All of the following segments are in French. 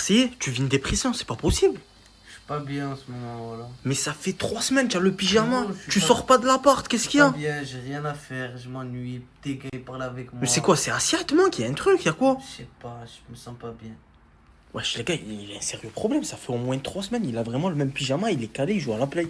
Marseillais, tu vis une dépression, c'est pas possible. Je suis pas bien en ce moment, voilà. Mais ça fait 3 semaines, tu as le pyjama. Non, je suis Tu pas- sors pas de l'appart, qu'est-ce qu'il y Pas a? bien, j'ai rien à faire, je m'ennuie. Dès qu'il parle avec moi. Mais c'est quoi, c'est assiette, manque, il y a un truc, il y a quoi? Je sais pas, je me sens pas bien. Wesh, les gars, il a un sérieux problème, ça fait au moins 3 semaines, il a vraiment le même pyjama, il est calé, il joue à la play.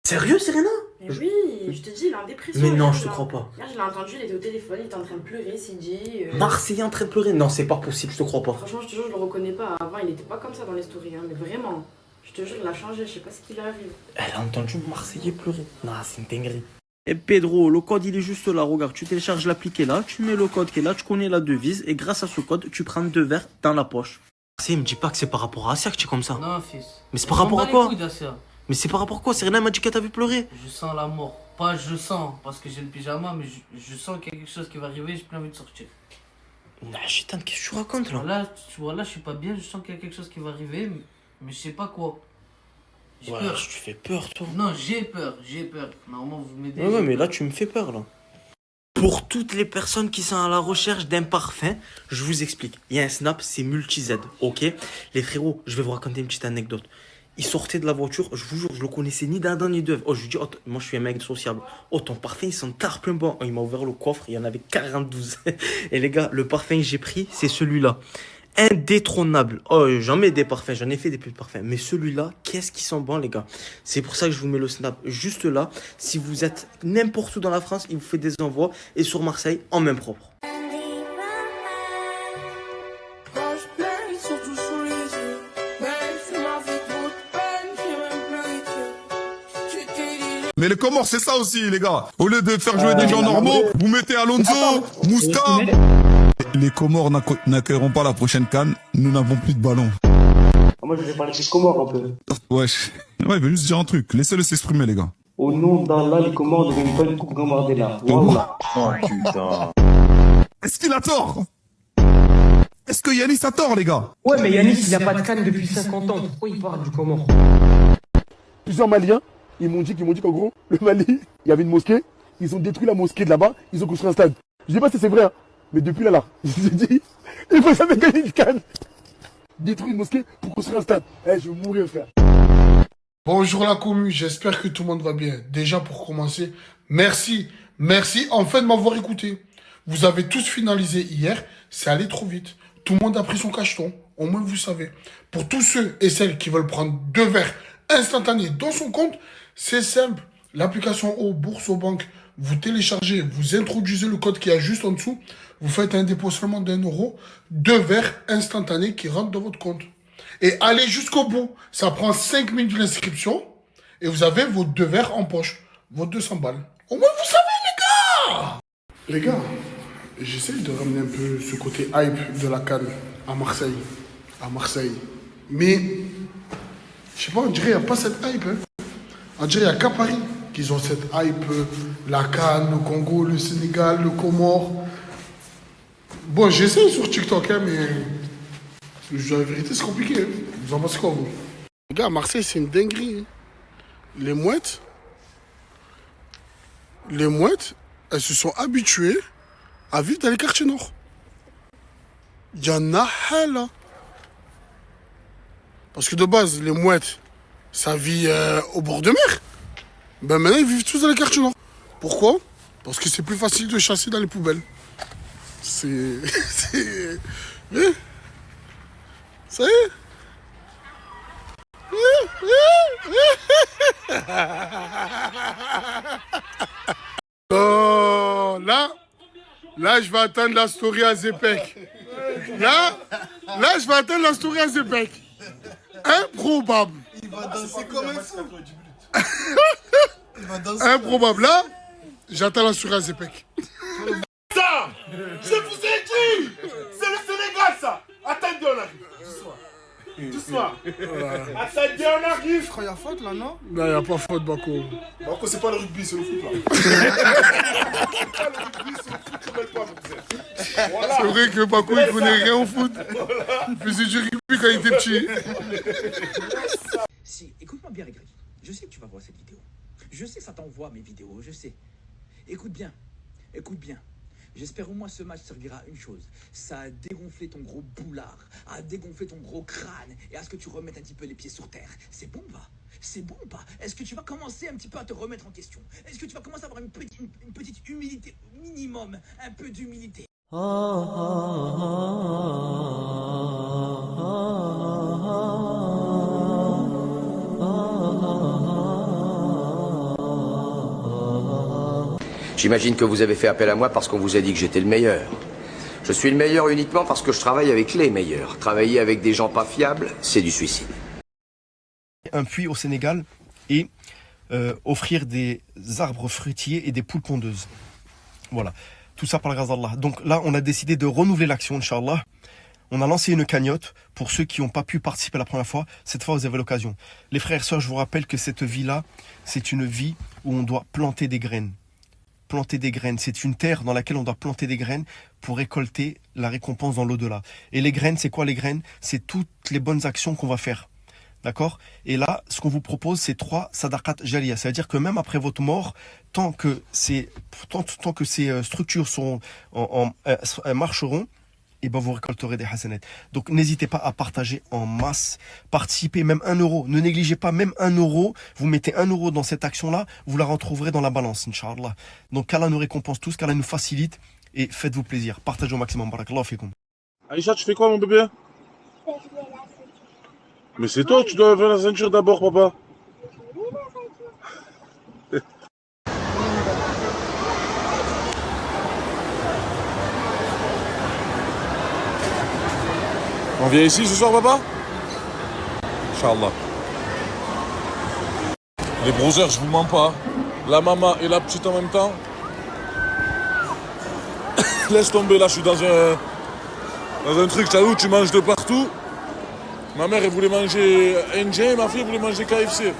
Sérieux, Serena? Mais oui, je te dis, il est en dépression. Mais non, Hier, je te crois pas. Hier, je l'ai entendu, il était au téléphone, il était en train de pleurer, s'il dit. Marseillais en train de pleurer? Non, c'est pas possible, je te crois pas. Franchement, je te jure, je le reconnais pas. Avant, il était pas comme ça dans les stories, hein, mais vraiment. Je te jure, il a changé, je sais pas ce qu'il arrive. Elle a entendu Marseillais pleurer. Non, c'est une dinguerie. Et Pedro, le code il est juste là, regarde, tu télécharges l'appli qui est là, tu mets le code qui est là, tu connais la devise, et grâce à ce code, tu prends 2 verres dans la poche. Marseille, me dis pas que c'est par rapport à Asia que tu es comme ça. Non, fils. Mais c'est par rapport à Je m'en quoi? bats les couilles d'Asia. Mais c'est par rapport à quoi? Serena m'a dit qu'elle t'a vu pleurer. Je sens la mort. Pas je sens, parce que j'ai le pyjama, mais je sens qu'il y a quelque chose qui va arriver, j'ai plus envie de sortir. Non, Chitan, qu'est-ce que tu racontes là? Voilà, je suis pas bien, je sens qu'il y a quelque chose qui va arriver, mais je sais pas quoi. J'ai Ouais, peur. tu fais peur, toi. Non, j'ai peur. Normalement, vous m'aidez. Ouais, mais là, tu me fais peur, là. Pour toutes les personnes qui sont à la recherche d'un parfum, je vous explique. Il y a un snap, c'est multi-Z, ok? Les frérots, je vais vous raconter une petite anecdote. Il sortait de la voiture, je vous jure, je le connaissais ni d'Adam ni d'Ève. Oh, je lui dis, oh, moi je suis un mec sociable. Oh, ton parfum, il sent tard plein bon. Oh, il m'a ouvert le coffre, il y en avait 42. Et les gars, le parfum que j'ai pris, c'est celui-là. Indétrônable. Oh, j'en mets des parfums, j'en ai fait des plus de parfums. Mais celui-là, qu'est-ce qu'ils sont bons, les gars. C'est pour ça que je vous mets le snap juste là. Si vous êtes n'importe où dans la France, il vous fait des envois. Et sur Marseille, en main propre. Mais les Comores, c'est ça aussi, les gars. Au lieu de faire jouer des gens normaux, vous mettez Alonso, Mouska. Les Comores n'accueilleront pas la prochaine CAN. Nous n'avons plus de ballon. Moi, je vais parler des Comores un peu. Wesh. Ouais, il veut juste dire un truc. Laissez-le s'exprimer, les gars. Au nom d'Allah, les Comores ne gagnent pas une coupe Gambardella. Voilà. Oh, putain. Est-ce qu'il a tort? Est-ce que Yanis a tort, les gars? Ouais, mais Yannick, il a pas de canne depuis 50 ans. Pourquoi il parle du Comore? Plusieurs Maliens, ils m'ont dit qu'en gros, le Mali, il y avait une mosquée, ils ont détruit la mosquée de là-bas, ils ont construit un stade. Je sais pas si c'est vrai, hein, mais depuis là, je me dit, il faut jamais gagner une canne. Détruire une mosquée pour construire un stade. Eh, je vais mourir, frère. Bonjour la commu, j'espère que tout le monde va bien. Déjà pour commencer, merci enfin de m'avoir écouté. Vous avez tous finalisé hier, c'est allé trop vite. Tout le monde a pris son cacheton, au moins vous savez. Pour tous ceux et celles qui veulent prendre 2 verres instantanés dans son compte, c'est simple. L'application Bourse aux banques, vous téléchargez, vous introduisez le code qui est juste en dessous, vous faites un dépôt seulement d'1 €, 2 verres instantanés qui rentrent dans votre compte. Et allez jusqu'au bout. Ça prend 5 minutes d'inscription et vous avez vos 2 verres en poche. Vos 200 balles. Au moins vous savez, les gars! Les gars, j'essaie de ramener un peu ce côté hype de la CAN à Marseille. Mais, je sais pas, on dirait qu'il n'y a pas cette hype. Hein. On dirait qu'il n'y a qu'à Paris qu'ils ont cette hype. La CAN, le Congo, le Sénégal, le Comore. Bon, j'essaie sur TikTok, hein, mais... La vérité, c'est compliqué. Hein. Vous en pensez quoi, vous? Les gars, à Marseille, c'est une dinguerie. Hein. Les mouettes, elles se sont habituées à vivre dans les quartiers nord. Il y en a là. Parce que de base, les mouettes, ça vit au bord de mer. Ben maintenant, ils vivent tous dans les quartiers nord. Pourquoi? Parce que c'est plus facile de chasser dans les poubelles. C'est... Mais... Ça y est. Oh, là, je vais attendre la story à Zepek. Là, je vais attendre la story à Zepek. Improbable. Il va danser comme un fou. Improbable. Là, j'attends la story à Zepek. Ça, je vous ai dit, c'est le Sénégal, ça. Attendez, on arrive. Doucement. Attendez, on arrive. Je crois qu'il y a faute là, non? Non, il n'y a pas faute, Bako. Bako, c'est pas le rugby, c'est le foot là. C'est pas le rugby, c'est le foot, tu mets pas, mon cousin. Voilà. C'est vrai que Bako, il connaît rien au foot. Il faisait du rugby quand il était petit. Si, écoute-moi bien, Greg. Je sais que tu vas voir cette vidéo. Je sais que ça t'envoie mes vidéos, je sais. Écoute bien. J'espère au moins ce match servira à une chose. Ça a dégonflé ton gros boulard, a dégonflé ton gros crâne, et à ce que tu remettes un petit peu les pieds sur terre. C'est bon ou pas? C'est bon ou pas? Est-ce que tu vas commencer un petit peu à te remettre en question? Est-ce que tu vas commencer à avoir une petite humilité au minimum? Un peu d'humilité. J'imagine que vous avez fait appel à moi parce qu'on vous a dit que j'étais le meilleur. Je suis le meilleur uniquement parce que je travaille avec les meilleurs. Travailler avec des gens pas fiables, c'est du suicide. Un puits au Sénégal et offrir des arbres fruitiers et des poules pondeuses. Voilà, tout ça par la grâce d'Allah. Donc là, on a décidé de renouveler l'action, Inch'Allah. On a lancé une cagnotte pour ceux qui n'ont pas pu participer la première fois. Cette fois, vous avez l'occasion. Les frères et sœurs, je vous rappelle que cette vie-là, c'est une vie où on doit planter des graines. Planter des graines, c'est une terre dans laquelle on doit planter des graines pour récolter la récompense dans l'au-delà. Et les graines, c'est quoi les graines? C'est toutes les bonnes actions qu'on va faire. D'accord? Et là, ce qu'on vous propose, c'est 3 sadaqat jaliya. C'est-à-dire que même après votre mort, tant que ces structures marcheront, et ben vous récolterez des hasanat. Donc n'hésitez pas à partager en masse, participez même 1 euro. Ne négligez pas même 1 euro. Vous mettez 1 euro dans cette action-là, vous la retrouverez dans la balance, Inch'Allah. Donc qu'Allah nous récompense tous, qu'Allah nous facilite et faites-vous plaisir. Partagez au maximum. Barakallahu fikoum. Aïcha, tu fais quoi mon bébé? Mais c'est toi, tu dois lever la ceinture d'abord, papa. On vient ici ce soir, papa? Inch'Allah. Les brothers, je vous mens pas. La maman et la petite en même temps. Laisse tomber, là, je suis dans un truc, tu vois, où tu manges de partout. Ma mère, elle voulait manger indien et ma fille voulait manger KFC.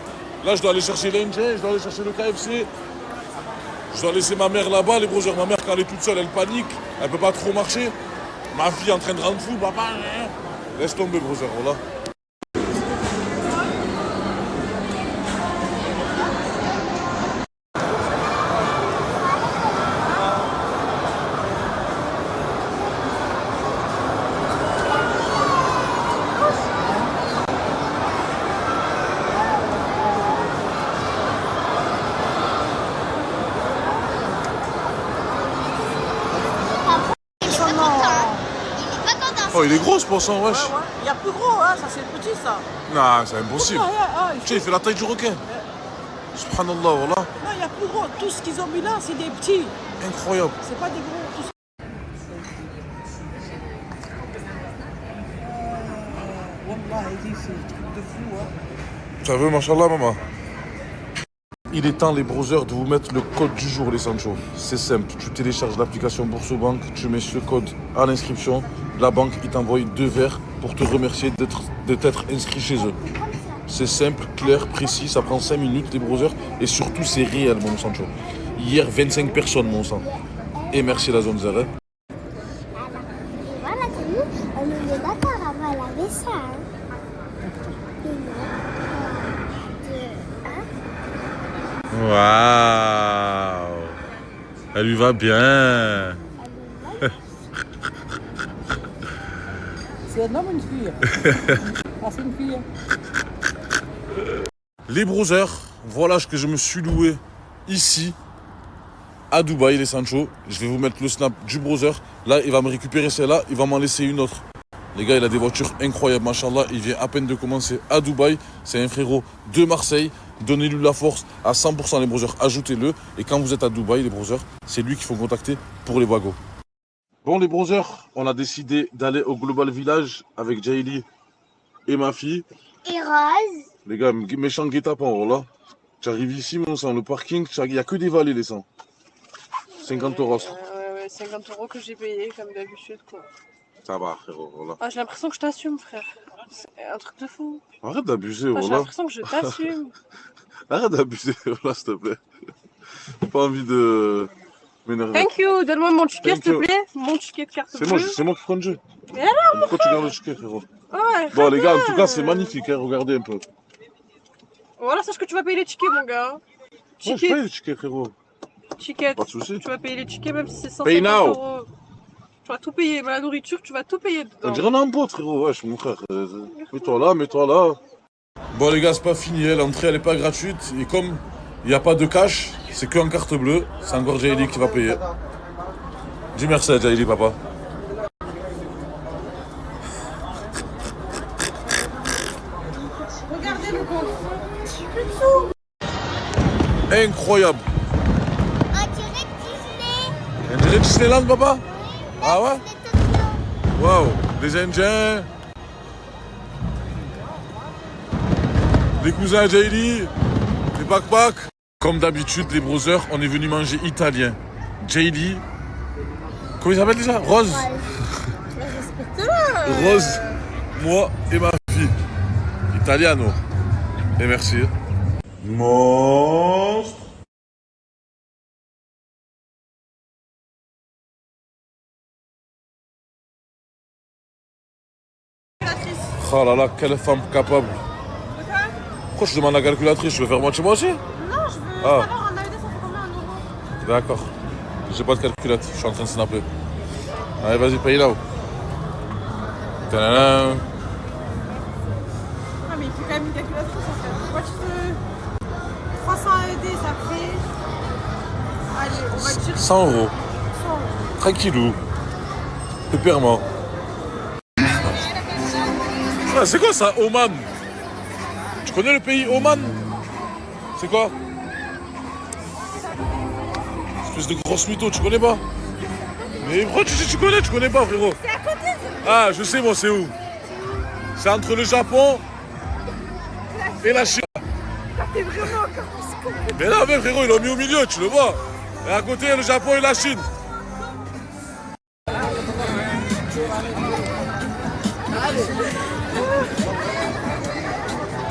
Là, je dois aller chercher l'indien, je dois aller chercher le KFC. Je dois laisser ma mère là-bas, les brothers. Ma mère, quand elle est toute seule, elle panique. Elle peut pas trop marcher. Ma fille en train de rendre fou, papa. Laisse tomber, brother, voilà. Oh, il est gros ce poisson, wesh. Il y a plus gros, hein, ça c'est le petit ça. Non, c'est impossible. Tu sais, il fait la taille du requin. Subhanallah, voilà. Non, il y a plus gros. Tout ce qu'ils ont mis là, c'est des petits. Incroyable. C'est pas des gros. Wallah, il dit c'est un truc de fou, hein. Ça veut, machallah, maman. Il est temps, les brothers, de vous mettre le code du jour, les Sancho. C'est simple, tu télécharges l'application Bourso-Bank, tu mets ce code à l'inscription. La banque, il t'envoie 2 verres pour te remercier de t'être inscrit chez eux. C'est simple, clair, précis, ça prend 5 minutes, les brothers. Et surtout, c'est réel, mon Sancho. Hier, 25 personnes, mon sang. Et merci la zone Zara. Voilà, nous, on est d'accord avant la vaisselle. Waouh, elle lui va bien. C'est un homme ou une fille? Ah, c'est une fille. Les brothers, voilà ce que je me suis loué ici, à Dubaï, les Sancho. Je vais vous mettre le snap du brother. Là, il va me récupérer celle-là, il va m'en laisser une autre. Les gars, il a des voitures incroyables, machallah. Il vient à peine de commencer à Dubaï. C'est un frérot de Marseille. Donnez-lui la force à 100%, les brothers. Ajoutez-le. Et quand vous êtes à Dubaï, les brothers, c'est lui qu'il faut contacter pour les wagos. Bon, les brothers, on a décidé d'aller au Global Village avec Jaili et ma fille. Et Rose. Les gars, méchant guet-apens, là. Tu arrives ici, mon sang, le parking, il n'y a que des vallées, les sangs. 50 euros. Ouais, 50 euros que j'ai payé, comme d'habitude, quoi. Ça va, frérot, voilà. Ah, j'ai l'impression que je t'assume, frère. C'est un truc de fou. Arrête d'abuser, Ah, voilà. j'ai l'impression que je t'assume. Arrête d'abuser, voilà, s'il te plaît. J'ai pas envie de m'énerver. Thank you, donne-moi mon ticket, s'il te plaît. Mon ticket de carte bleue. C'est moi qui prends le jeu. Mais alors, pourquoi tu gardes le ticket, frérot? Ouais, bon, les gars, en tout cas, c'est magnifique, hein, regardez un peu. Voilà, sache que tu vas payer les tickets, mon gars. Moi, je paye les tickets, frérot. Ticket. Pas de soucis. Tu vas payer les tickets même si c'est 150 Pay now. euros. Tu vas tout payer, mais la nourriture, tu vas tout payer On dedans. dirait un pote, frérot. Wesh, mon frère. Mets-toi là, mets-toi là. Bon, les gars, c'est pas fini. L'entrée, elle est pas gratuite. Et comme il n'y a pas de cash, c'est que en carte bleue. C'est encore Jaili qui va payer. Dis merci à Jaili, papa. Regardez le compte. Incroyable. On dirait Disneyland, papa? Ah ouais? Waouh, des Indiens. Les cousins Jaili, les backpacks. Comme d'habitude, les brothers, on est venu manger italien. Jaili. Comment il s'appelle déjà? Rose. Rose, moi et ma fille. Italiano. Et merci. Monstre. Oh là là, quelle femme capable. Pourquoi je demande la calculatrice? Je veux faire moitié-moitié? Non, je veux Ah. savoir en AED ça fait combien en euros? D'accord. J'ai pas de calculatrice, je suis en train de snapper. Allez, vas-y, paye là-haut. Tadadam. Ah mais il faut quand même une calculatrice en fait. Moi tu veux 300 AED ça fait... Allez, on va dire 100 euros. 100 euros. Tranquillou. Pépèrement. Ah, c'est quoi ça, Oman? Tu connais le pays Oman? C'est quoi? Espèce de grosse mytho, tu connais pas? Mais pourquoi tu dis tu connais? Tu connais pas, frérot? C'est à côté. Ah, je sais moi, c'est où? C'est entre le Japon et la Chine. T'es vraiment encore plus con. Mais là, mais frérot, ils l'ont mis au milieu, tu le vois? Et à côté, il y a le Japon et la Chine.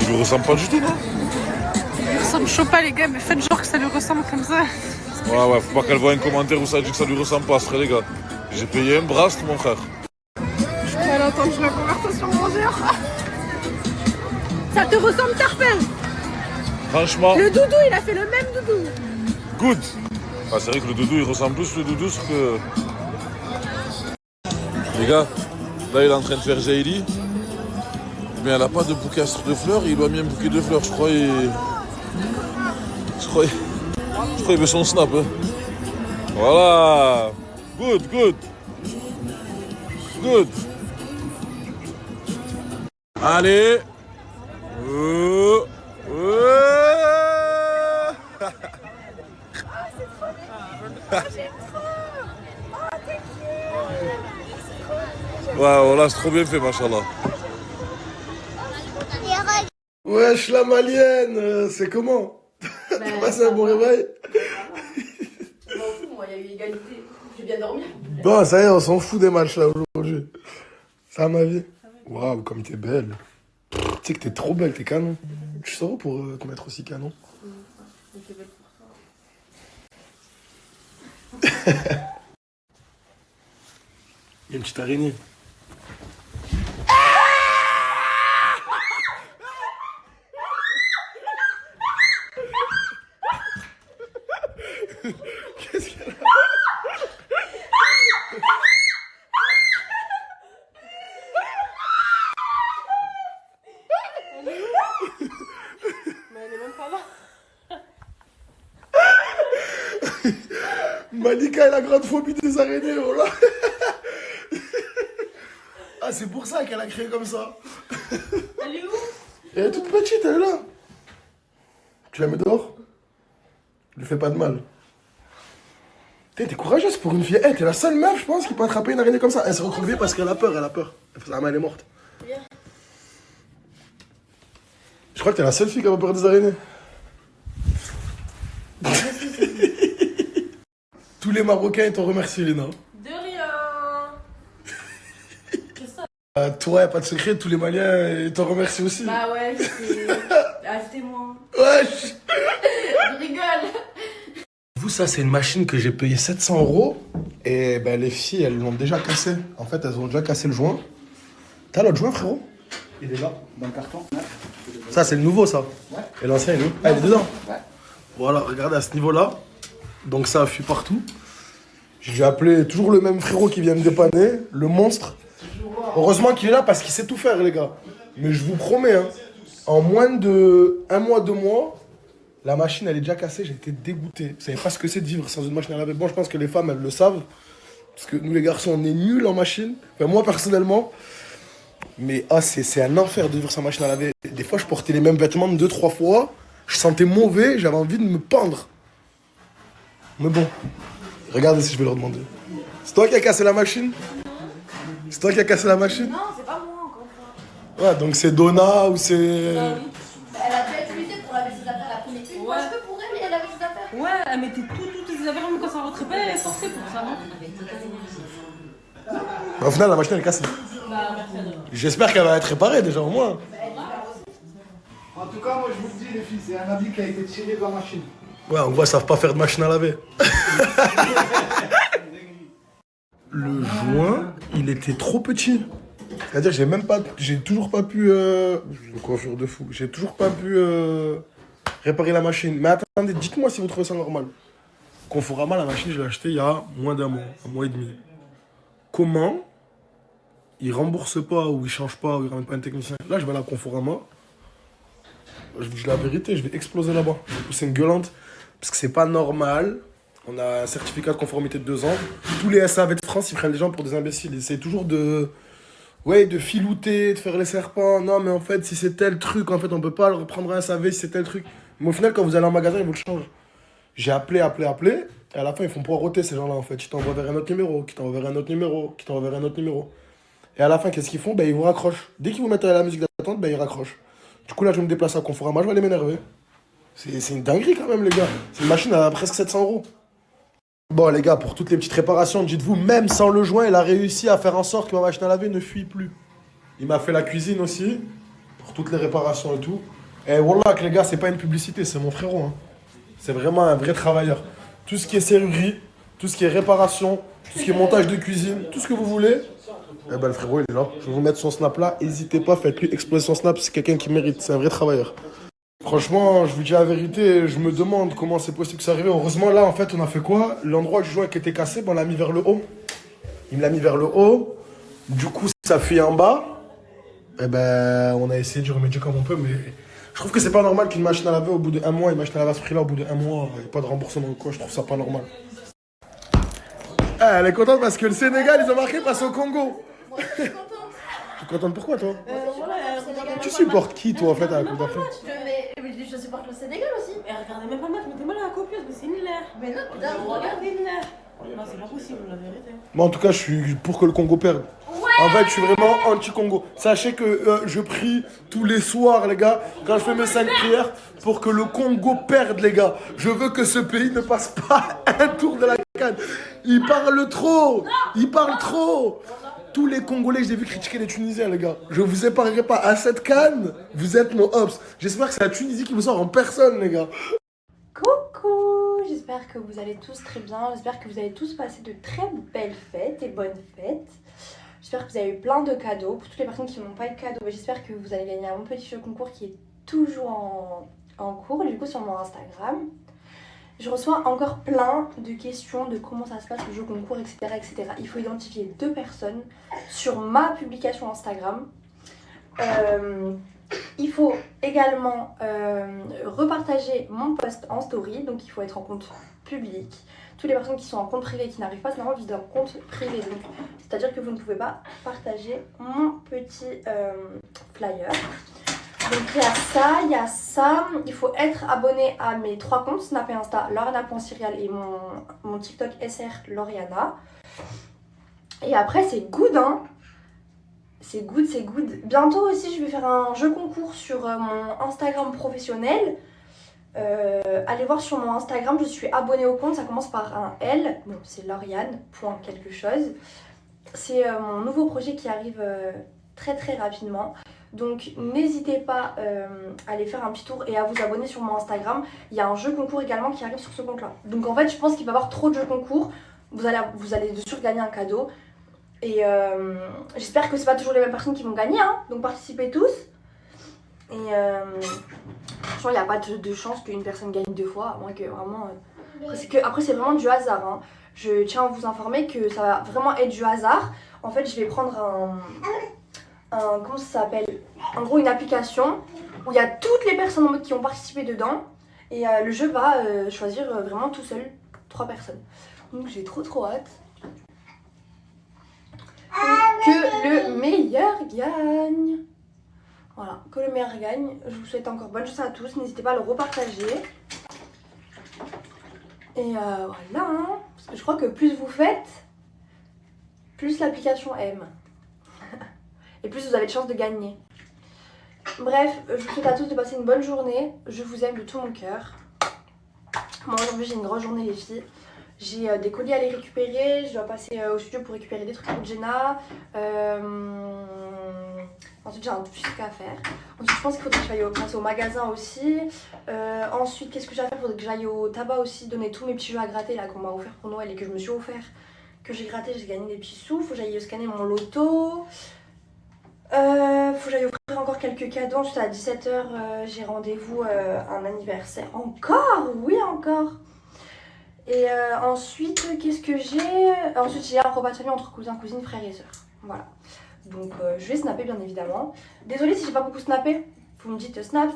Il lui ressemble pas du tout, non? Il lui ressemble chaud pas les gars, mais faites genre que ça lui ressemble comme ça. Ouais, faut pas qu'elle voie un commentaire où ça dit que ça lui ressemble pas, frère, les gars. J'ai payé un brast, mon frère. Je peux aller entendre la conversation mangeur. Ça te ressemble Tarpel. Franchement, Le doudou, il a fait le même doudou. good. Ah, c'est vrai que le doudou, il ressemble plus le doudou que... Les gars, là, il est en train de faire Jaili. Mais elle a pas de bouquet de fleurs, il lui a mis un bouquet de fleurs, je crois. Je crois qu'il veut son snap. Hein. Voilà. Good, good. Good. Allez. Ouais, voilà, c'est trop bien fait, machallah. Wesh, la malienne, c'est comment? T'as passé un bon réveil? Je m'en fous, moi, il y a eu égalité. J'ai bien dormi. Bon, ça y est, on s'en fout des matchs là aujourd'hui. Ça, ma vie. Waouh, comme t'es belle. Tu sais que t'es trop belle, t'es canon. Tu sauras pour te mettre aussi canon. T'es belle pour toi. Il y a une petite araignée. Qu'est-ce qu'elle a? Mais elle est même pas là. Malika, elle a grande phobie des araignées, oh là. Ah, c'est pour ça qu'elle a créé comme ça. Elle est où? Elle est toute petite, elle est là. Tu la mets dehors? Lui fais pas de mal. T'es courageuse pour une fille. Hey, t'es la seule meuf, je pense, qui peut attraper une araignée comme ça. Elle s'est recroquevillée parce qu'elle a peur, elle a peur. Ah, mais elle est morte. Viens. Je crois que t'es la seule fille qui a pas peur des araignées. Tous les Marocains, ils t'ont remercié, Léna. De rien. C'est ça. Toi, y'a pas de secret, tous les Maliens, ils t'ont remercié aussi. Bah ouais, c'est... Achetez-moi. Wesh. Je rigole. Vous, ça, c'est une machine que j'ai payée 700 €. Et ben, les filles, elles l'ont déjà cassé. En fait, elles ont déjà cassé le joint. T'as l'autre joint, frérot? Il est là, dans le carton. Ouais. Ça, c'est le nouveau, ça. Ouais. Et l'ancien, il est où? Ah, il est dedans. Ouais. Voilà, regardez à ce niveau-là. Donc ça fuit partout. J'ai appelé toujours le même frérot qui vient me dépanner, le monstre. Heureusement qu'il est là parce qu'il sait tout faire, les gars. Mais je vous promets, hein, en moins de 1 mois, 2 mois, la machine elle est déjà cassée, j'ai été dégoûté. Vous savez pas ce que c'est de vivre sans une machine à laver. Bon, je pense que les femmes elles le savent. Parce que nous les garçons on est nuls en machine. Enfin moi personnellement. Mais c'est un enfer de vivre sans machine à laver. Des fois je portais les mêmes vêtements 2-3 fois. Je sentais mauvais, j'avais envie de me pendre. Mais bon, regardez si je vais leur demander. C'est toi qui as cassé la machine? C'est toi qui as cassé la machine? Non, c'est pas moi encore une fois. Ouais, donc c'est Donna ou c'est... Elle a déjà utilisé pour laver ses affaires, elle a pris les trucs. Ouais. Je peux pour elle et elle avait ses affaires. Ouais, elle mettait toutes ses affaires, même quand ça rentrait pas, elle est forcée pour ça, non? Au final, la machine elle est cassée. J'espère qu'elle va être réparée déjà au moins. En tout cas, moi je vous le dis, les filles, c'est un habit qui a été tiré de la machine. Ouais, on voit, ils savent pas faire de machine à laver. Le joint, il était trop petit. C'est-à-dire, j'ai toujours pas pu. Une coiffure de fou. J'ai toujours pas pu réparer la machine. Mais attendez, dites-moi si vous trouvez ça normal. Conforama, la machine, je l'ai achetée il y a moins d'1 mois, 1 mois et demi. Comment ils remboursent pas ou ils changent pas ou ils ramènent pas un technicien? Là, je vais à la Conforama. Je vous dis la vérité, je vais exploser là-bas. Je vais pousser une gueulante. Parce que c'est pas normal. On a un certificat de conformité de 2 ans. Tous les SAV de France, ils prennent les gens pour des imbéciles. Ils essaient toujours de filouter, de faire les serpents. Non, mais en fait, si c'est tel truc, en fait, on peut pas le reprendre un SAV si c'est tel truc. Mais au final, quand vous allez en magasin, ils vous le changent. J'ai appelé. Et à la fin, ils font poireauter ces gens-là, en fait. Ils t'envoient vers un autre numéro, qui t'envoie vers un autre numéro, qui t'envoie vers un autre numéro. Et à la fin, qu'est-ce qu'ils font? Ben, ils vous raccrochent. Dès qu'ils vous mettent à la musique d'attente, ben, ils raccrochent. Du coup, là, je vais me déplacer à Conforama, je vais aller m'énerver. C'est une dinguerie quand même, les gars. C'est une machine à presque 700 €. Bon, les gars, pour toutes les petites réparations, dites-vous, même sans le joint, il a réussi à faire en sorte que ma machine à laver ne fuit plus. Il m'a fait la cuisine aussi, pour toutes les réparations et tout. Et voilà, que les gars, c'est pas une publicité, c'est mon frérot. Hein. C'est vraiment un vrai travailleur. Tout ce qui est serrurerie, tout ce qui est réparation, tout ce qui est montage de cuisine, tout ce que vous voulez. Eh ben, le frérot, il est là. Je vais vous mettre son snap là. N'hésitez pas, faites-lui exploser son snap. C'est quelqu'un qui mérite. C'est un vrai travailleur. Franchement, je vous dis la vérité, je me demande comment c'est possible que ça arrive. Heureusement, là, en fait, on a fait quoi? L'endroit du joint qui était cassé, ben, on l'a mis vers le haut. Il me l'a mis vers le haut. Du coup, ça fuit en bas. Eh ben, on a essayé de remédier comme on peut, mais je trouve que c'est pas normal qu'une machine à laver au bout de 1 mois, une machine à laver à ce prix-là au bout de 1 mois, il n'y a pas de remboursement ou quoi. Je trouve ça pas normal. Elle est contente parce que le Sénégal, ils ont marqué face au Congo. Tu es contente pourquoi, toi? Tu supportes qui, toi, en fait, à la Coupe d'Afrique? Je supporte le Sénégal aussi. Et regardez même pas le match, mettez-moi la copieuse, mais c'est une laire. Mais non, regardez une laire. Non, c'est pas possible, la vérité. Moi, en tout cas, je suis pour que le Congo perde. En fait, je suis vraiment anti-Congo. Sachez que je prie tous les soirs, les gars, quand je fais mes 5 prières, pour que le Congo perde, les gars. Je veux que ce pays ne passe pas un tour de la CAN. Ils parlent trop. Ils parlent trop. Tous les Congolais, je les ai vu critiquer les Tunisiens, les gars. Je vous épargnerai pas. À cette CAN, vous êtes nos hops. J'espère que c'est la Tunisie qui vous sort en personne, les gars. Coucou, j'espère que vous allez tous très bien. J'espère que vous allez tous passer de très belles fêtes et bonnes fêtes. J'espère que vous avez eu plein de cadeaux. Pour toutes les personnes qui n'ont pas eu de cadeaux, j'espère que vous allez gagner un petit jeu concours qui est toujours en cours, du coup sur mon Instagram. Je reçois encore plein de questions de comment ça se passe le jeu concours, etc., etc. Il faut identifier 2 personnes sur ma publication Instagram. Il faut également repartager mon post en story, donc il faut être en compte public. Toutes les personnes qui sont en compte privé et qui n'arrivent pas à se mettre en compte privé, c'est-à-dire que vous ne pouvez pas partager mon petit flyer. Donc il y a ça, il faut être abonné à mes 3 comptes, Snap et Insta, Lauriana.Cirial et mon TikTok SR Lauriana. Et après c'est good, hein. C'est good, c'est good. Bientôt aussi je vais faire un jeu concours sur mon Instagram professionnel. Allez voir sur mon Instagram, je suis abonnée au compte, ça commence par un L, bon c'est Lauriane.quelque chose. C'est mon nouveau projet qui arrive très très rapidement. Donc n'hésitez pas à aller faire un petit tour et à vous abonner sur mon Instagram. Il y a un jeu concours également qui arrive sur ce compte là. Donc en fait je pense qu'il va y avoir trop de jeux concours. Vous allez de sûr gagner un cadeau. Et j'espère que c'est pas toujours les mêmes personnes qui vont gagner, hein. Donc participez tous. Et franchement il n'y a pas de chance qu'une personne gagne 2 fois, à moins que vraiment Après c'est vraiment du hasard. Hein. Je tiens à vous informer que ça va vraiment être du hasard. En fait, je vais prendre comment ça s'appelle? En gros, une application où il y a toutes les personnes qui ont participé dedans. Et le jeu va choisir vraiment tout seul 3 personnes. Donc j'ai trop hâte. Et que le meilleur gagne. Voilà, que le meilleur gagne. Je vous souhaite encore bonne chance à tous. N'hésitez pas à le repartager. Et voilà, hein. Parce que je crois que plus vous faites, plus l'application aime. Et plus vous avez de chances de gagner. Bref, je vous souhaite à tous de passer une bonne journée. Je vous aime de tout mon cœur. Moi aujourd'hui j'ai une grosse journée les filles. J'ai des colis à les récupérer. Je dois passer au studio pour récupérer des trucs pour Jenna. Ensuite j'ai un truc à faire. Ensuite je pense qu'il faudrait que j'aille passer au magasin aussi. Ensuite qu'est-ce que j'ai à faire? Il faudrait que j'aille au tabac aussi, donner tous mes petits jeux à gratter là qu'on m'a offert pour Noël et que je me suis offert. Que j'ai gratté, j'ai gagné des petits sous. Faut que j'aille scanner mon loto. Faut que j'aille offrir encore quelques cadeaux. Ensuite à 17h j'ai rendez-vous un anniversaire. Encore? Oui encore. Et ensuite qu'est-ce que j'ai? Ensuite j'ai un repas de famille entre cousins, cousines, frères et sœurs. Voilà. Donc je vais snapper bien évidemment. Désolée si j'ai pas beaucoup snappé. Vous me dites snap.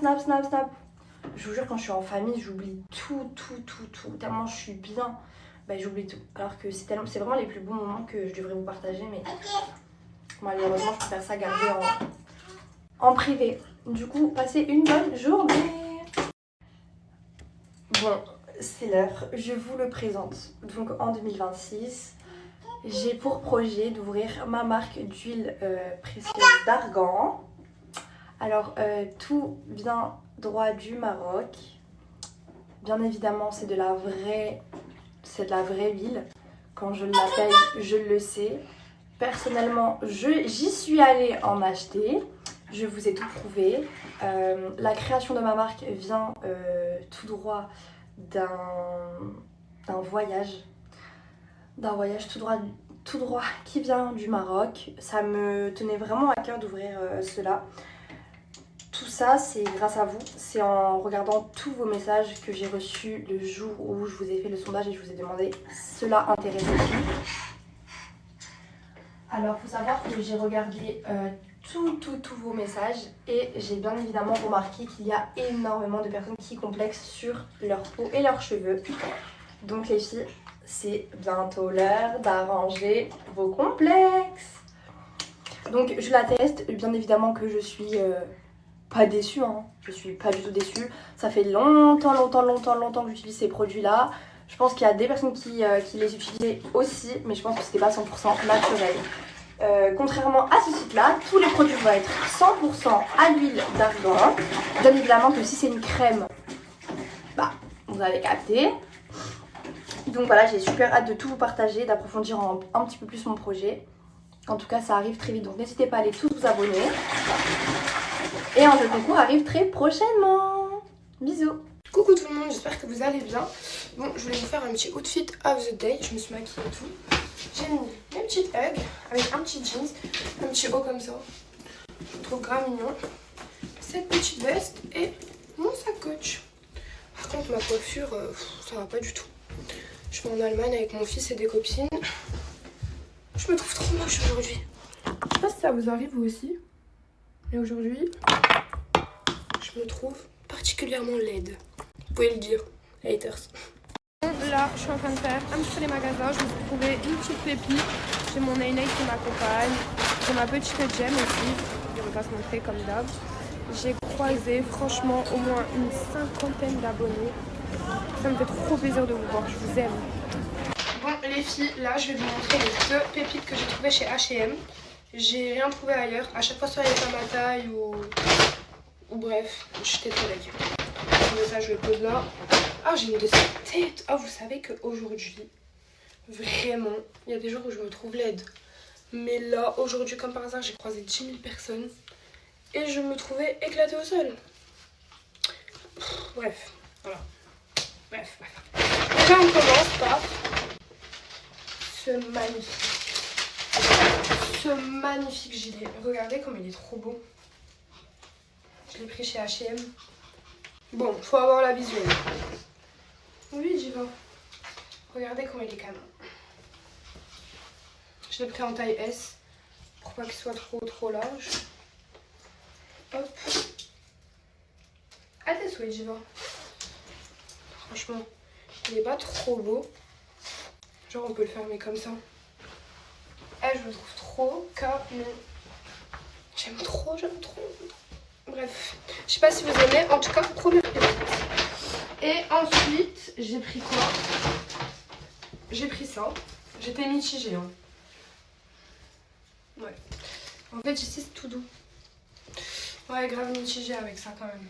Je vous jure quand je suis en famille j'oublie tout. Tellement je suis bien. Bah j'oublie tout. Alors que c'est vraiment les plus beaux moments que je devrais vous partager. Mais malheureusement je préfère ça garder en privé. Du coup passez une bonne journée. Bon c'est l'heure, je vous le présente. Donc en 2026 j'ai pour projet d'ouvrir ma marque d'huile précieuse d'argan. Alors tout vient droit du Maroc. Bien évidemment c'est de la vraie huile. Quand je la paye je le sais. Personnellement j'y suis allée en acheter. Je vous ai tout prouvé. La création de ma marque vient tout droit d'un voyage tout droit qui vient du Maroc. Ça me tenait vraiment à cœur d'ouvrir cela. Tout ça c'est grâce à vous, c'est en regardant tous vos messages que j'ai reçus le jour où je vous ai fait le sondage et je vous ai demandé cela intéressait-il. Alors faut savoir que j'ai regardé tous vos messages et j'ai bien évidemment remarqué qu'il y a énormément de personnes qui complexent sur leur peau et leurs cheveux. Donc les filles, c'est bientôt l'heure d'arranger vos complexes. Donc je la teste, bien évidemment que je suis pas déçue, hein. Je suis pas du tout déçue. Ça fait longtemps que j'utilise ces produits là. Je pense qu'il y a des personnes qui les utilisaient aussi, mais je pense que c'était pas 100% naturel. Contrairement à ce site là, tous les produits vont être 100% à l'huile d'argan. Bien évidemment que si c'est une crème, bah vous avez capté. Donc voilà, j'ai super hâte de tout vous partager, d'approfondir un petit peu plus mon projet. En tout cas ça arrive très vite, donc n'hésitez pas à aller tous vous abonner. Et un jeu concours arrive très prochainement. Bisous. Coucou tout le monde, j'espère que vous allez bien. Bon, je voulais vous faire un petit outfit of the day. Je me suis maquillée et tout. J'ai mis mes petites hugs avec un petit jeans, un petit haut comme ça. Je le trouve grave mignon. Cette petite veste et mon sacoche. Par contre, ma coiffure, ça va pas du tout. Je vais en Allemagne avec mon fils et des copines. Je me trouve trop moche aujourd'hui. Je sais pas si ça vous arrive vous aussi. Mais aujourd'hui, je me trouve particulièrement laide. Vous pouvez le dire, haters. Là, je suis en train de faire un petit peu les magasins. Je me suis trouvé une petite pépite. J'ai mon nail qui m'accompagne. J'ai ma petite gemme aussi. Je ne vais pas se montrer comme d'hab. J'ai croisé franchement au moins une 50aine d'abonnés. Ça me fait trop plaisir de vous voir. Je vous aime. Bon les filles, là je vais vous montrer les 2 pépites que j'ai trouvées chez H&M. J'ai rien trouvé ailleurs. À chaque fois soit il n'y a pas ma taille ou bref, j'étais trop laquée. Ça je le pose là. Ah j'ai une de ces têtes. Ah vous savez qu'aujourd'hui, vraiment, il y a des jours où je me trouve laide. Mais là, aujourd'hui comme par hasard, j'ai croisé 10 000 personnes. Et je me trouvais éclatée au sol. Bref, voilà. Bref. Déjà on commence par ce magnifique gilet. Regardez comme il est trop beau. Je l'ai pris chez H&M. Bon, faut avoir la vision. Oui, j'y vais. Regardez comment il est canon. Je l'ai pris en taille S pour pas qu'il soit trop large. Hop. À tes souhaits, j'y vais. Franchement, il est pas trop beau. Genre on peut le fermer comme ça. Je le trouve trop canon. J'aime trop. Bref, je sais pas si vous aimez, en tout cas, première pépite. Et ensuite, j'ai pris quoi? J'ai pris ça. J'étais mitigée. Hein. Ouais. En fait, ici, c'est tout doux. Ouais, grave mitigée avec ça quand même.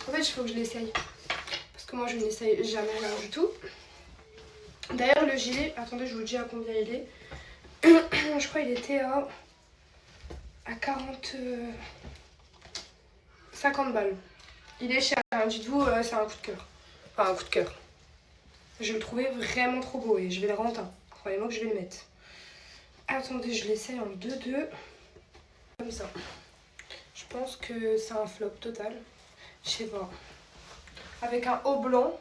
En fait, il faut que je l'essaye. Parce que moi, je n'essaye jamais rien du tout. D'ailleurs, le gilet, attendez, je vous dis à combien il est. Je crois qu'il était à 50 balles. Il est cher, hein. Dites-vous, c'est un coup de cœur. Enfin, un coup de cœur. Je le trouvais vraiment trop beau et je vais le rendre. Croyez-moi que je vais le mettre. Attendez, je l'essaye en 2-2. Comme ça. Je pense que c'est un flop total. Je sais pas. Avec un haut blanc.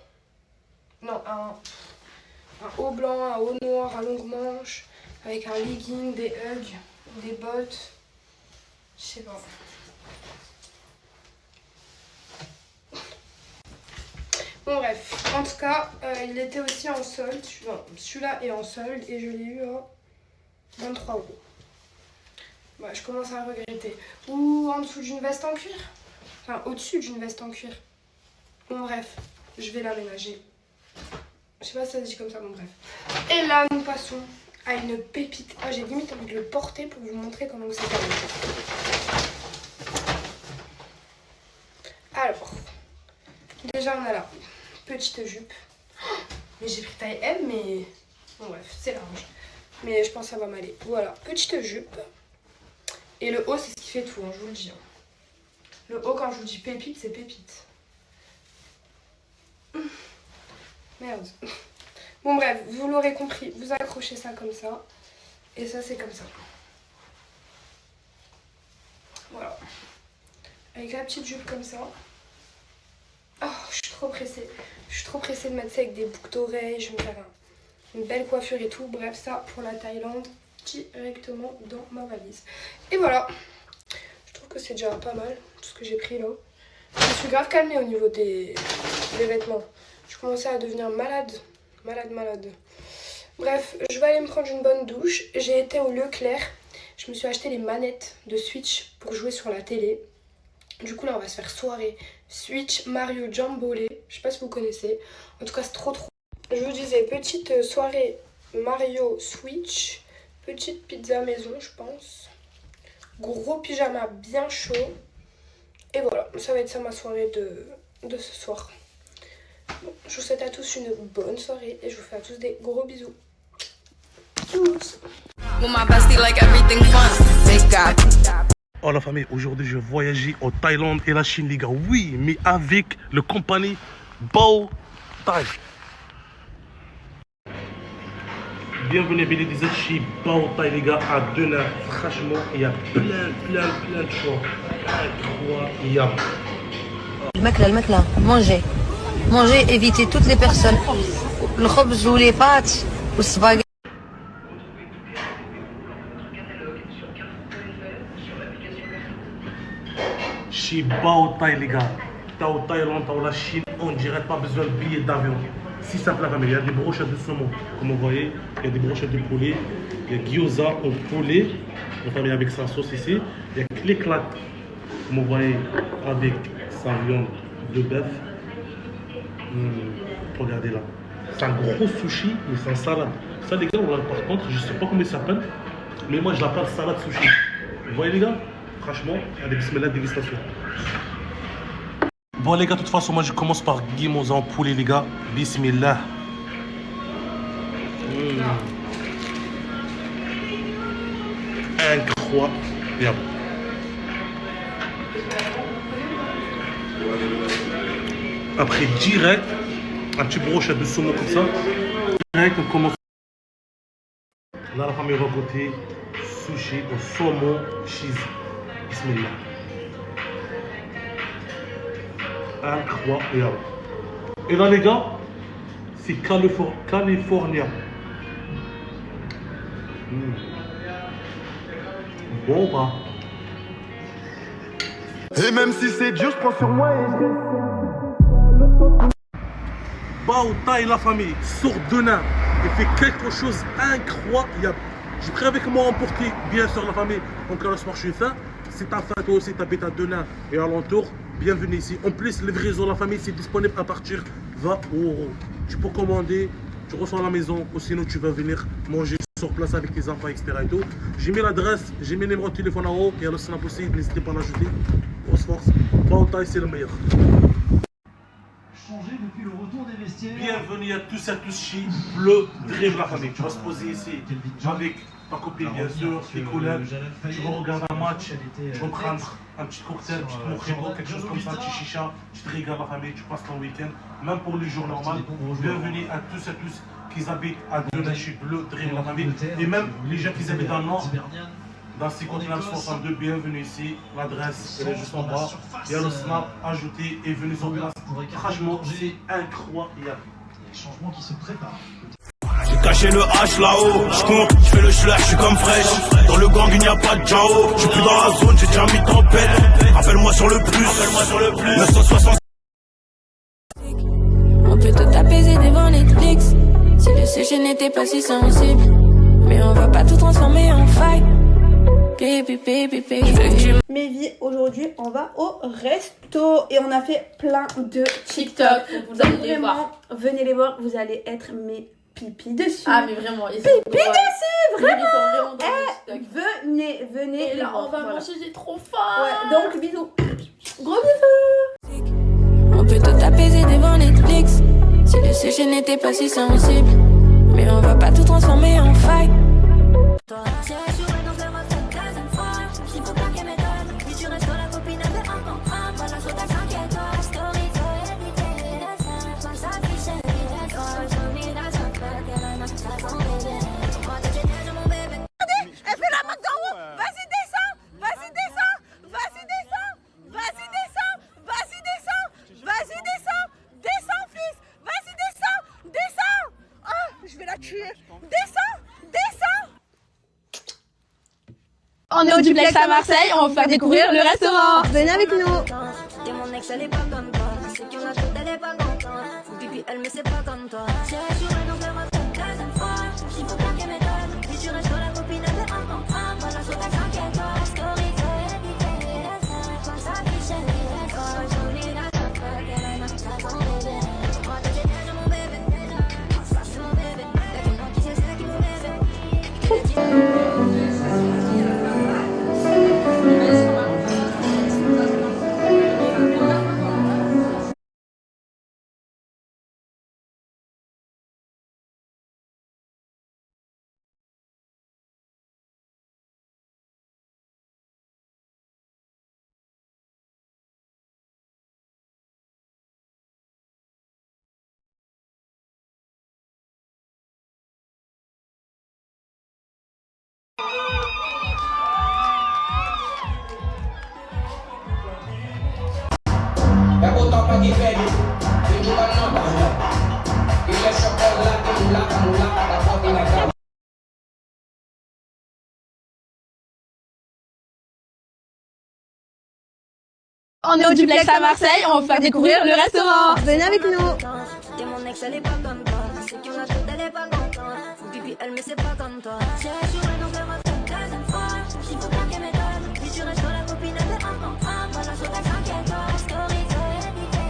Non, un haut blanc, un haut noir à longue manche. Avec un legging, des hugs, des bottes. Je sais pas. Bon bref, en tout cas, il était aussi en solde. Celui-là est en solde et je l'ai eu à 23 €. Bah, je commence à regretter. Ou en dessous d'une veste en cuir. Enfin, au-dessus d'une veste en cuir. Bon bref, je vais l'aménager. Je sais pas si ça se dit comme ça, bon bref. Et là, nous passons à une pépite. Ah, j'ai limite envie de le porter pour vous montrer comment c'est carré. Alors, déjà on a la petite jupe. Mais j'ai pris taille M, mais bon bref, c'est large. Mais je pense que ça va m'aller. Voilà, petite jupe. Et le haut, c'est ce qui fait tout, hein, je vous le dis. Hein. Le haut, quand je vous dis pépite, c'est pépite. Merde. Bon bref, vous l'aurez compris, vous accrochez ça comme ça. Et ça, c'est comme ça. Voilà. Avec la petite jupe comme ça. Oh, je suis trop pressée. Je suis trop pressée de mettre ça avec des boucles d'oreilles. Je vais me faire une belle coiffure et tout. Bref, ça pour la Thaïlande, directement dans ma valise. Et voilà. Je trouve que c'est déjà pas mal, tout ce que j'ai pris là. Je me suis grave calmée au niveau des vêtements. Je commençais à devenir malade. Malade. Bref, je vais aller me prendre une bonne douche. J'ai été au Leclerc. Je me suis acheté les manettes de Switch pour jouer sur la télé. Du coup, là, on va se faire soirée Switch Mario Jambolé. Je sais pas si vous connaissez. En tout cas, c'est trop. Je vous disais, petite soirée Mario Switch. Petite pizza maison, je pense. Gros pyjama bien chaud. Et voilà, ça va être ça ma soirée de ce soir. Bon, je vous souhaite à tous une bonne soirée et je vous fais à tous des gros bisous. Tchuss. Oh la famille, aujourd'hui je voyageais en Thaïlande et la Chine les gars. Oui, mais avec le compagnie Bao Thai. Bienvenue à Bénédicte chez Bao Thai les gars à Denain. Franchement, il y a plein de choix. Incroyable. الماكلة manger, éviter toutes les personnes. الخبز ou les pâtes ou spaghetti. Chez Bao Thai les gars. T'as au Thaïlande, t'as la Chine, on dirait pas besoin de billets d'avion. Si simple la famille, il y a des brochettes de saumon, comme vous voyez, il y a des brochettes de poulet, il y a gyoza au poulet, la famille avec sa sauce ici, il y a clé-clac, comme vous voyez, avec sa viande de bœuf. Regardez là, c'est un gros sushi, mais c'est un salade. Ça les gars, par contre, je sais pas comment il s'appelle, mais moi je l'appelle salade sushi. Vous voyez les gars, franchement, avec bismillah dégustation. Bon les gars, de toute façon, moi je commence par guimauve en poulet les gars. Bismillah. Incroyable. Après direct, un petit brochette de saumon comme ça. Direct, on commence. Là la famille va goûter sushi au saumon cheese. Bismillah. Incroyable. Et là les gars, C'est californien. Bon, bah. Et même si c'est dur, je prends sur moi et je Bao Tai la famille sort de nain et fait quelque chose d'incroyable. J'ai pris avec moi emporter, bien sûr, la famille. Donc, Carlos Marchufin, c'est ta fin, toi aussi, t'habites à Denain et alentour. Bienvenue ici. En plus, livraison la famille, c'est disponible à partir de 20 €. Tu peux commander, tu reçois à la maison, ou sinon tu vas venir manger sur place avec tes enfants, etc. Et tout. J'ai mis l'adresse, j'ai mis le numéro de téléphone en haut, et à le snap aussi, n'hésitez pas à l'ajouter. Grosse force. Bao Tai, c'est le meilleur. Depuis le retour des vestiaires. Bienvenue à tous et à tous chez Bleu Dream la famille. Tu vas se poser ici avec ta copine bien sûr, tes collègues. Tu vas regarder un match, tu vas prendre un petit cocktail, un petit mojito, quelque chose comme ça, un petit chicha. Tu te régales la famille, tu passes ton week-end, même pour les jours normaux. Bienvenue à tous et à tous qui habitent à Denain chez Bleu Dream la famille. Et même les gens qui habitent dans le nord. Dans 52, bienvenue ici. L'adresse elle est juste en bas. Il y a le snap, ajouté et venu sur place. Franchement, c'est incroyable. Il y a des changements qui se préparent. J'ai caché le H là-haut, je compte, je fais le schlack, je suis comme fraîche. Dans le gang il n'y a pas de Jao, je suis plus dans la zone, j'ai déjà mis tempête. Rappelle-moi sur le plus, 960. On peut tout apaiser devant Netflix, si le sujet n'était pas si sensible. Mais on va pas tout transformer en faille. Mes vies, aujourd'hui on va au resto et on a fait plein de TikTok. Vous allez les vraiment, voir. venez les voir, vous allez être mes pipis dessus. Ah mais vraiment, ils sont pipis dessus, vraiment. Ils sont vraiment dans le TikTok. Venez Et les là voir, on va voilà. manger, j'ai trop faim. Ouais, donc bisous. Gros bisous. On peut tout apaiser devant Netflix, si le sujet n'était pas si sensible. Mais on va pas tout transformer en faille. On est au duplex à Marseille, on va vous faire découvrir le restaurant. Venez avec nous. Et mon ex elle est pas comme toi, c'est que la tête elle est pas contente. Pipi elle mais c'est pas comme toi. J'ai assuré donc je refais deuxième fois. Il faut pas qu'elle m'étonne, si tu restes la copine elle est incontrable. Voilà sur ta t'inquiète-toi, story c'est évité. Comme ça qui chérie, oh jolie la tête, qu'elle a ça son bébé. Moi t'es déjà mon bébé, ça c'est mon bébé. Y'a que moi qui sais c'est qui mon bébé. On est au duplex à Marseille, on va vous faire découvrir le restaurant. Venez avec nous. Et mon ex elle est pas comme toi, c'est que la tête elle est pas contente. Pipi elle mais c'est pas comme toi. J'ai assuré donc je refais deuxième fois. Il faut pas qu'elle m'étonne, si tu restes la copine elle est incontrable. Voilà sur ta t'inquiète-toi, story c'est évité.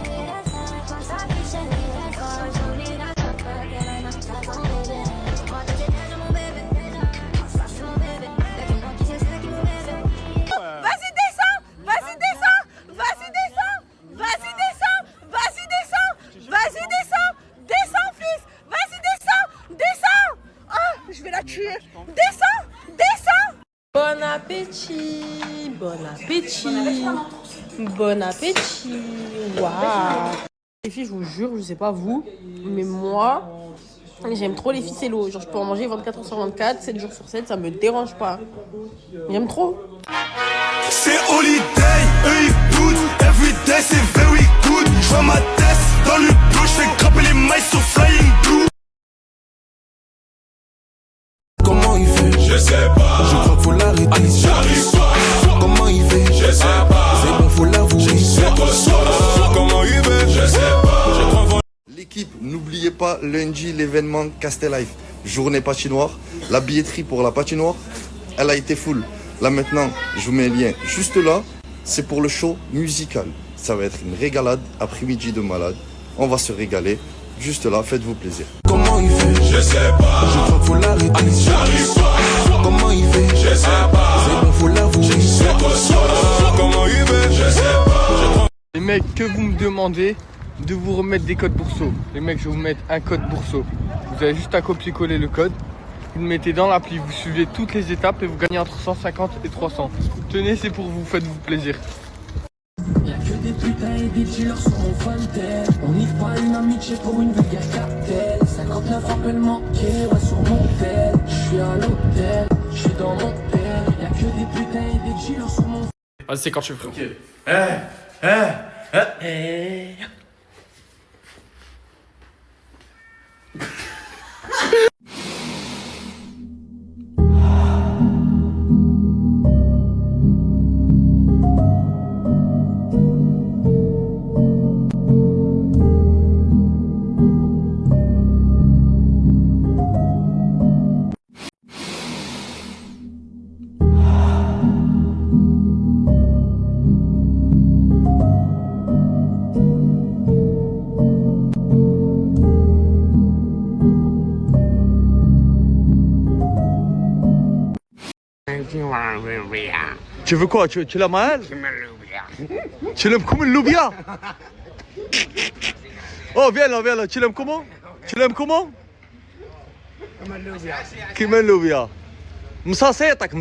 Comme ça qui chérie, oh jolie la tête, qu'elle a ça son bébé. Moi t'es déjà mon bébé, ça c'est mon bébé. Y'a que moi qui sais c'est qui mon bébé. Vas-y descends, vas-y descends, vas-y descends, vas-y descends, vas-y descends, vas-y descends, descends fils, vas-y descends, descends. Ah, je vais la tuer. Descends, descends. Bon appétit, bon appétit, bon appétit. Waouh. Les filles, je vous jure, je sais pas vous, mais moi, j'aime trop les ficellos. Genre, je peux en manger 24 h sur 24, 7 jours sur 7, ça me dérange pas. J'aime trop. C'est holiday, eux ils boutent. Everyday c'est very good. J'vois ma tête dans le bleu, j'fais grimper les mailles sur flying blue. Comment il fait? Je sais pas. L'équipe, n'oubliez pas lundi l'événement Castellife, journée patinoire. La billetterie pour la patinoire, elle a été full. Là maintenant, je vous mets un lien juste là. C'est pour le show musical. Ça va être une régalade, après-midi de malade. On va se régaler. Juste là, faites-vous plaisir. Comment il fait? Je sais pas. Je crois qu'il faut l'arrêter. J'arrive pas. Comment il fait? Je sais pas. C'est bon, faut l'avouer. Je sais pas. Comment il fait? Je sais pas. Les mecs, que vous me demandez de vous remettre des codes Bourseau. Les mecs, je vais vous mettre un code Bourseau. Vous avez juste à copier-coller le code. Vous le mettez dans l'appli, vous suivez toutes les étapes et vous gagnez entre 150 et 300. Tenez, c'est pour vous, faites-vous plaisir. Y'a que des putains et des dealers sur mon fontaine. On n'y pas une amitié pour une vulgaire cartel. 59 rappels manqués, ouais, sur mon tel. J'suis à l'hôtel, j'suis dans mon tel. Y'a que des putains et des dealers sur mon. Vas-y, c'est quand tu veux, frère. Tu veux quoi? Tu l'as mal? Tu l'aimes comme une loubia? Oh, viens là, tu l'aimes comment? Tu l'aimes comment? Comme une loubia. مساسيتك